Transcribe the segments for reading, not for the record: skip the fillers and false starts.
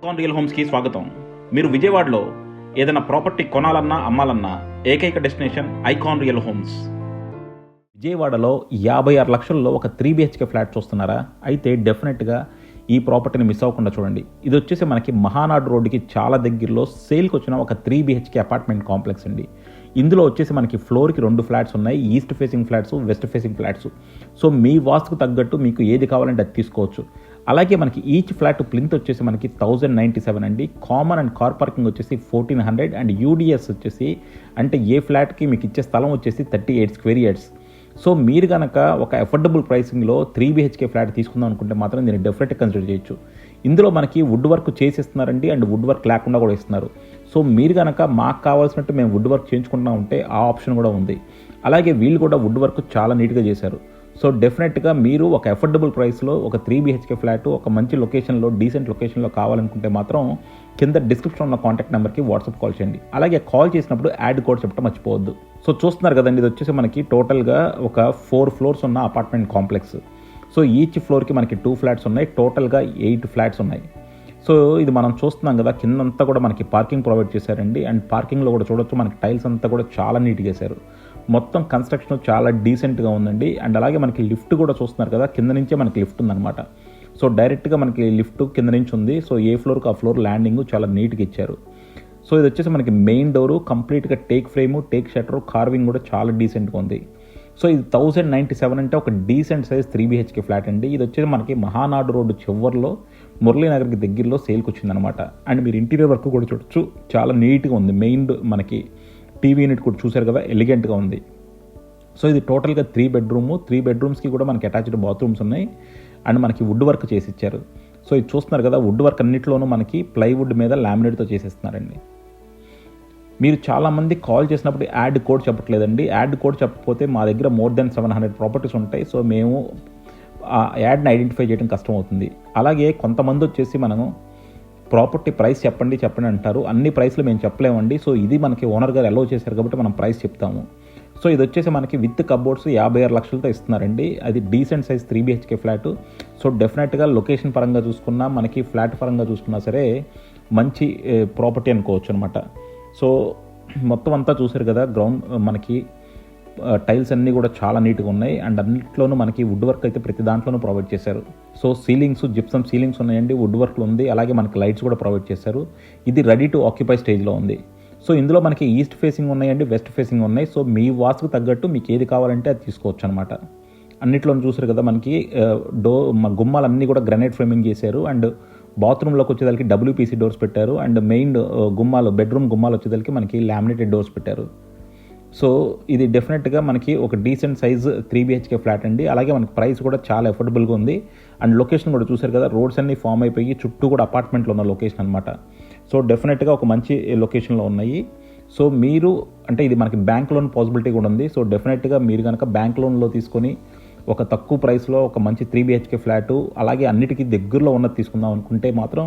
Icon real హోమ్స్కి స్వాగతం. మీరు విజయవాడలో ఏదైనా ప్రాపర్టీ కొనాలన్నా అమ్మాలన్నా ఏకైక డెస్టినేషన్ ఐకాన్ రియల్ హోమ్స్. విజయవాడలో 56 లక్షల్లో ఒక 3 BHK ఫ్లాట్ చూస్తున్నారా? అయితే డెఫినెట్గా ఈ ప్రాపర్టీని మిస్ అవ్వకుండా చూడండి. ఇది వచ్చేసి మనకి మహానాడు రోడ్డుకి చాలా దగ్గరలో సేల్కి వచ్చిన ఒక 3 BHK అపార్ట్మెంట్ కాంప్లెక్స్ అండి. ఇందులో వచ్చేసి మనకి ఫ్లోర్కి 2 ఫ్లాట్స్ ఉన్నాయి, east facing flats, west facing flats. So మీ వాస్తుకు తగ్గట్టు మీకు ఏది కావాలంటే అది తీసుకోవచ్చు. అలాగే మనకి ఈచ్ ఫ్లాట్ ప్లింత్ వచ్చేసి మనకి 1097 అండి. కామన్ అండ్ కార్ పార్కింగ్ వచ్చేసి 1400 అండ్ యూడిఎస్ వచ్చేసి అంటే ఏ ఫ్లాట్కి మీకు ఇచ్చే స్థలం వచ్చేసి 38 స్క్వేర్ యార్డ్స్. సో మీరు కనుక ఒక అఫోర్డబుల్ ప్రైసింగ్లో 3 BHK ఫ్లాట్ తీసుకుందాం అనుకుంటే మాత్రం దీన్ని డెఫినెట్గా కన్సిడర్ చేయొచ్చు. ఇందులో మనకి వుడ్ వర్క్ చేసిస్తున్నారండి అండ్ వుడ్ వర్క్ లేకుండా కూడా ఇస్తున్నారు. సో మీరు కనుక మాకు కావాల్సినట్టు మేము వుడ్ వర్క్ చేయించుకుంటా ఉంటే ఆ ఆప్షన్ కూడా ఉంది. అలాగే వీళ్ళు కూడా వుడ్ వర్క్ చాలా నీట్గా చేశారు. సో డెఫినెట్గా మీరు ఒక అఫోర్డబుల్ ప్రైస్లో ఒక 3 BHK ఫ్లాట్ ఒక మంచి లొకేషన్లో డీసెంట్ లొకేషన్లో కావాలనుకుంటే మాత్రం కింద డిస్క్రిప్షన్ ఉన్న కాంటాక్ట్ నెంబర్కి వాట్సాప్ కాల్ చేయండి. అలాగే కాల్ చేసినప్పుడు యాడ్ కోడ్ చెప్పడం మర్చిపోవద్దు. సో చూస్తున్నారు కదండి, ఇది వచ్చేసి మనకి టోటల్గా ఒక 4 ఫ్లోర్స్ ఉన్న అపార్ట్మెంట్ కాంప్లెక్స్. సో ఈచ్ ఫ్లోర్కి మనకి 2 ఫ్లాట్స్ ఉన్నాయి, టోటల్గా 8 ఫ్లాట్స్ ఉన్నాయి. సో ఇది మనం చూస్తున్నాం కదా, కిందంతా కూడా మనకి పార్కింగ్ ప్రొవైడ్ చేశారండి. అండ్ పార్కింగ్లో కూడా చూడొచ్చు మనకి టైల్స్ అంతా కూడా చాలా నీట్గా వేశారు. మొత్తం కన్స్ట్రక్షన్ చాలా డీసెంట్గా ఉందండి. అండ్ అలాగే మనకి లిఫ్ట్ కూడా చూస్తున్నారు కదా, కింద నుంచే మనకి లిఫ్ట్ ఉందన్నమాట. సో డైరెక్ట్గా మనకి లిఫ్ట్ కింద నుంచి ఉంది. సో ఏ ఫ్లోర్కి ఆ ఫ్లోర్ ల్యాండింగ్ చాలా నీట్గా ఇచ్చారు. సో ఇది వచ్చేసి మనకి మెయిన్ డోరు కంప్లీట్గా take frame, take shutter, carving కూడా చాలా డీసెంట్గా ఉంది. సో ఇది 1097 అంటే ఒక డీసెంట్ సైజ్ 3 BHK ఫ్లాట్ అండి. ఇది వచ్చేసి మనకి మహానాడు రోడ్డు చివరిలో మురళీనగర్కి దగ్గరలో సేల్కి వచ్చిందనమాట. అండ్ మీరు ఇంటీరియర్ వర్క్ కూడా చూడొచ్చు, చాలా నీట్గా ఉంది. మెయిన్ మనకి టీవీ యూనిట్ కూడా చూశారు కదా, ఎలిగెంట్గా ఉంది. సో ఇది టోటల్గా 3 బెడ్రూము, 3 బెడ్రూమ్స్కి కూడా మనకి అటాచ్డ్ బాత్రూమ్స్ ఉన్నాయి. అండ్ మనకి వుడ్ వర్క్ చేసి ఇచ్చారు. సో ఇది చూస్తున్నారు కదా, వుడ్ వర్క్ అన్నింటిలోనూ మనకి ప్లైవుడ్ మీద లామినేట్తో చేసేస్తున్నారండి. మీరు చాలామంది కాల్ చేసినప్పుడు యాడ్ కోడ్ చెప్పట్లేదండి. యాడ్ కోడ్ చెప్పకపోతే మా దగ్గర మోర్ దెన్ 700 ప్రాపర్టీస్ ఉంటాయి. సో మేము ఆ యాడ్ని ఐడెంటిఫై చేయడం కష్టం అవుతుంది. అలాగే కొంతమంది వచ్చేసి మనము ప్రాపర్టీ ప్రైస్ చెప్పండి అంటారు. అన్ని ప్రైస్లు మేము చెప్పలేమండి. సో ఇది మనకి ఓనర్ గారు అలౌ చేశారు కాబట్టి మనం ప్రైస్ చెప్తాము. సో ఇది వచ్చేసి మనకి విత్ కబోర్డ్స్ 56 లక్షలతో ఇస్తున్నారండి. అది decent size 3 BHK flat. So డెఫినెట్గా లొకేషన్ పరంగా చూసుకున్నా, మనకి ఫ్లాట్ పరంగా చూసుకున్నా సరే మంచి ప్రాపర్టీ అనుకోవచ్చు అనమాట. సో మొత్తం అంతా చూసారు కదా, గ్రౌండ్ మనకి టైల్స్ అన్నీ కూడా చాలా నీట్గా ఉన్నాయి. అండ్ అన్నింటిలోనూ మనకి వుడ్ వర్క్ అయితే ప్రతి దాంట్లోనూ ప్రొవైడ్ చేశారు. సో సీలింగ్స్, జిప్సమ్ సీలింగ్స్ ఉన్నాయండి, వుడ్ వర్క్లో ఉంది. అలాగే మనకి లైట్స్ కూడా ప్రొవైడ్ చేశారు. ఇది రెడీ టు ఆక్యుపై స్టేజ్లో ఉంది. సో ఇందులో మనకి ఈస్ట్ ఫేసింగ్ ఉన్నాయండి, వెస్ట్ ఫేసింగ్ ఉన్నాయి. సో మీ వాస్తుకు తగ్గట్టు మీకు ఏది కావాలంటే అది తీసుకోవచ్చు అనమాట. అన్నిట్లోనూ చూసారు కదా, మనకి గుమ్మాలన్నీ కూడా గ్రానైట్ ఫ్రేమింగ్ చేశారు. అండ్ బాత్రూంలోకి వచ్చేదానికి WPC డోర్స్ పెట్టారు. అండ్ మెయిన్ బెడ్రూమ్ గుమ్మాలు వచ్చేదానికి మనకి లామినేటెడ్ డోర్స్ పెట్టారు. సో ఇది డెఫినెట్గా మనకి ఒక డీసెంట్ సైజ్ 3 BHK ఫ్లాట్ అండి. అలాగే మనకి ప్రైస్ కూడా చాలా అఫోర్డబుల్గా ఉంది. అండ్ లొకేషన్ కూడా చూసారు కదా, రోడ్స్ అన్నీ ఫామ్ అయిపోయి చుట్టూ కూడా అపార్ట్మెంట్లో ఉన్న లొకేషన్ అనమాట. సో డెఫినెట్గా ఒక మంచి లొకేషన్లో ఉన్నాయి. సో మీరు అంటే ఇది మనకి బ్యాంక్ లోన్ పాసిబిలిటీ కూడా ఉంది. సో డెఫినెట్గా మీరు కనుక బ్యాంక్ లోన్లో తీసుకొని ఒక తక్కువ ప్రైస్లో ఒక మంచి 3 BHK ఫ్లాటు అలాగే అన్నిటికీ దగ్గరలో ఉన్నది తీసుకుందాం అనుకుంటే మాత్రం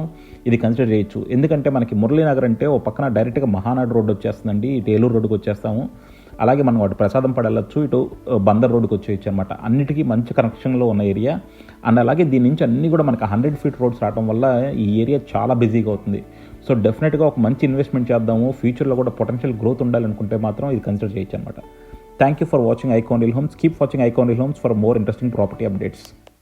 ఇది కన్సిడర్ చేయొచ్చు. ఎందుకంటే మనకి మురళీనగర్ అంటే ఓ పక్కన డైరెక్ట్గా మహానాడు రోడ్డు వచ్చేస్తుందండి, ఇటు ఏలూరు రోడ్డుకి వచ్చేస్తాము. అలాగే మనం అటు ప్రసాదం పడెళ్ళచ్చు, ఇటు బందర్ రోడ్డుకి వచ్చేయచ్చు అనమాట. అన్నిటికీ మంచి కనెక్షన్లో ఉన్న ఏరియా. అండ్ అలాగే దీని నుంచి అన్నీ కూడా మనకి 100 ఫీట్ రోడ్స్ రావడం వల్ల ఈ ఏరియా చాలా బిజీగా అవుతుంది. సో డెఫినెట్గా ఒక మంచి ఇన్వెస్ట్మెంట్ చేద్దాము, ఫ్యూచర్లో కూడా పొటెన్షియల్ గ్రోత్ ఉండాలనుకుంటే మాత్రం ఇది కన్సిడర్ చేయొచ్చు అనమాట. Thank you for watching Icon Real Homes. Keep watching Icon Real Homes for more interesting property updates.